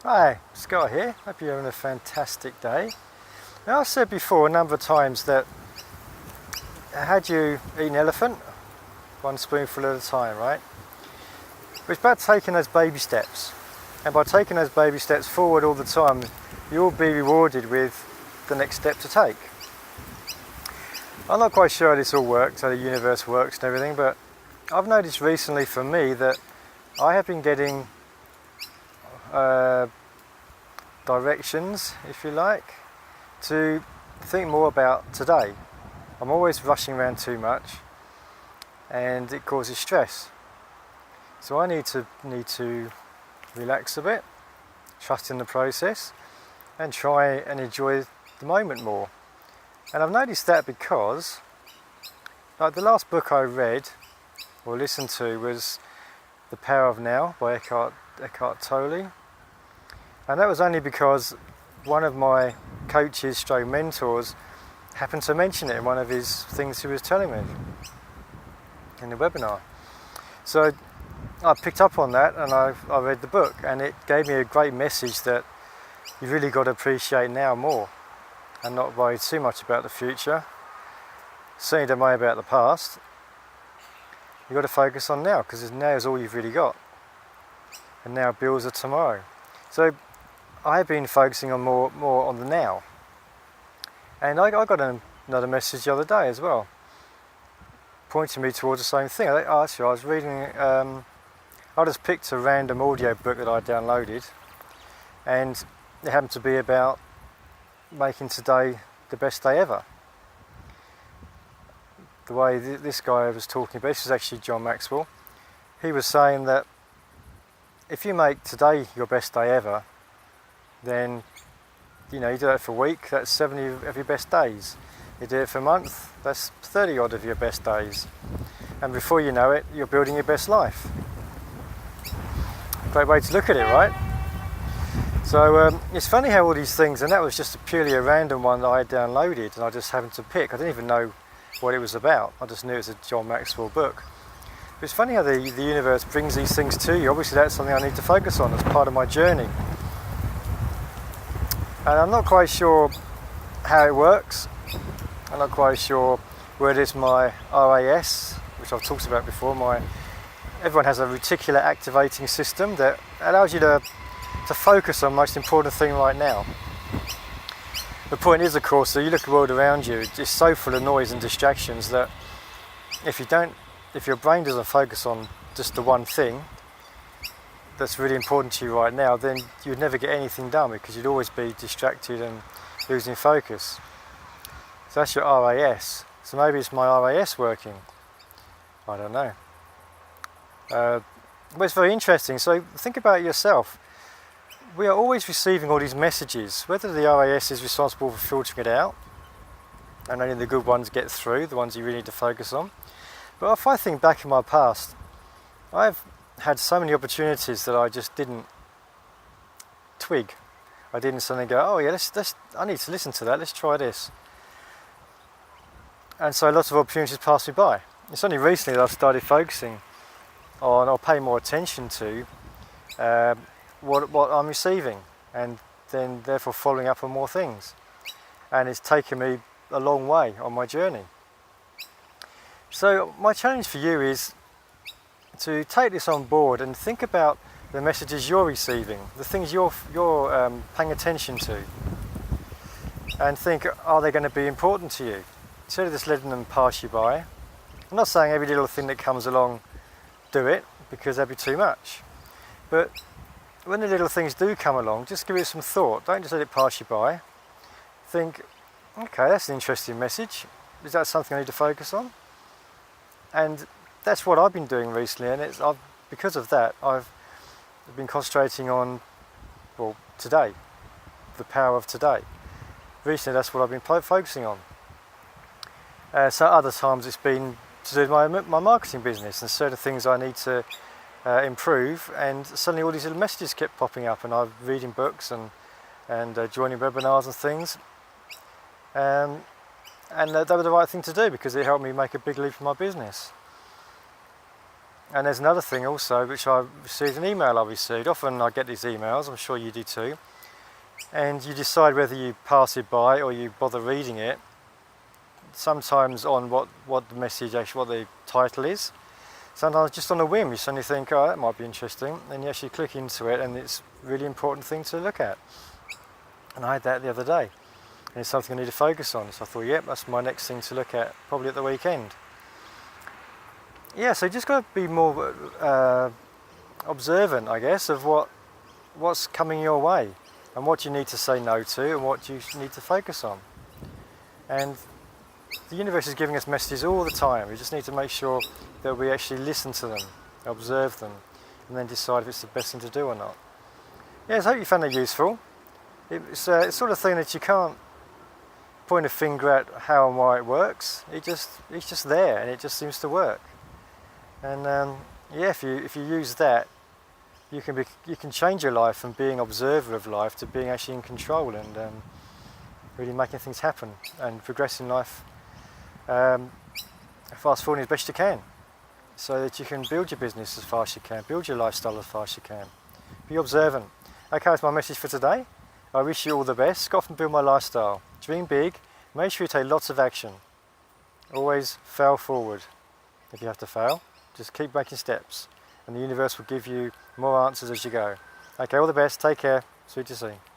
Hi, Scott here. Hope you're having a fantastic day. Now, I've said before a number of times that had you eat an elephant, one spoonful at a time, right? But it's about taking those baby steps. And by taking those baby steps forward all the time, you'll be rewarded with the next step to take. I'm not quite sure how this all works, how the universe works and everything, but I've noticed recently for me that I have been getting directions, if you like, to think more about today. I'm always rushing around too much and it causes stress. So I need to relax a bit, trust in the process and try and enjoy the moment more. And I've noticed that because, like, the last book I read or listened to was The Power of Now by Eckhart Tolle. And that was only because one of my coaches stroke mentors happened to mention it in one of his things he was telling me in the webinar. So I picked up on that and I read the book, and it gave me a great message that you've really got to appreciate now more and not worry too much about the future. Certainly don't worry about the past. You've got to focus on now, because now is all you've really got, and now builds a tomorrow. So I've been focusing on more on the now, and I got another message the other day as well, pointing me towards the same thing. Actually, I was reading, I just picked a random audio book that I downloaded, and it happened to be about making today the best day ever. The way this guy was talking about, this is actually John Maxwell, he was saying that if you make today your best day ever, then you do that for a week, that's 70 of your best days. You do it for a month, that's 30 odd of your best days. And before you know it, you're building your best life. Great way to look at it, right? So it's funny how all these things, and that was just purely a random one that I downloaded and I just happened to pick. I didn't even know what it was about. I just knew it was a John Maxwell book. But it's funny how the universe brings these things to you. Obviously that's something I need to focus on as part of my journey. And I'm not quite sure how it works. I'm not quite sure where it is my RAS, which I've talked about before. Everyone has a reticular activating system that allows you to focus on the most important thing right now. The point is, of course, that you look at the world around you, it's so full of noise and distractions that if your brain doesn't focus on just the one thing that's really important to you right now, then you'd never get anything done, because you'd always be distracted and losing focus. So that's your RAS. So maybe it's my RAS working. I don't know. But it's very interesting. So think about yourself. We are always receiving all these messages, whether the RAS is responsible for filtering it out and only the good ones get through, the ones you really need to focus on. But if I think back in my past, I've had so many opportunities that I just didn't twig. I didn't suddenly go, oh yeah, I need to listen to that, let's try this. And so lots of opportunities passed me by. It's only recently that I've started focusing on, or paying more attention to what I'm receiving, and then therefore following up on more things. And it's taken me a long way on my journey. So my challenge for you is to take this on board and think about the messages you're receiving, the things you're paying attention to, and think, are they going to be important to you? Instead of just letting them pass you by. I'm not saying every little thing that comes along, do it, because that'd be too much. But when the little things do come along, just give it some thought. Don't just let it pass you by. Think, okay, that's an interesting message. Is that something I need to focus on? And that's what I've been doing recently, and because of that, I've been concentrating on, well, today, the power of today. Recently, that's what I've been focusing on. So other times it's been to do with my marketing business and certain things I need to improve, and suddenly all these little messages kept popping up, and I'm reading books and joining webinars and things. And they were the right thing to do, because it helped me make a big leap in my business. And there's another thing also, which I received, an email I received. Often I get these emails, I'm sure you do too, and you decide whether you pass it by or you bother reading it, sometimes on what the message, actually what the title is. Sometimes just on a whim, you suddenly think, oh, that might be interesting, and you actually click into it, and it's a really important thing to look at. And I had that the other day, and it's something I need to focus on, so I thought, yep, that's my next thing to look at, probably at the weekend. Yeah, so you just got to be more observant, I guess, of what's coming your way, and what you need to say no to, and what you need to focus on. And the universe is giving us messages all the time. We just need to make sure that we actually listen to them, observe them, and then decide if it's the best thing to do or not. Yes, I hope you found that useful. It's sort of thing that you can't point a finger at how and why it works. It's just there, and it just seems to work. And yeah, if you use that, you can change your life from being observer of life to being actually in control and really making things happen and progressing life. Fast forwarding as best you can, so that you can build your business as fast as you can, build your lifestyle as fast as you can. Be observant. Okay, that's my message for today. I wish you all the best. Go off and build my lifestyle. Dream big. Make sure you take lots of action. Always fail forward. If you have to fail, just keep making steps, and the universe will give you more answers as you go. Okay, all the best. Take care. See you soon.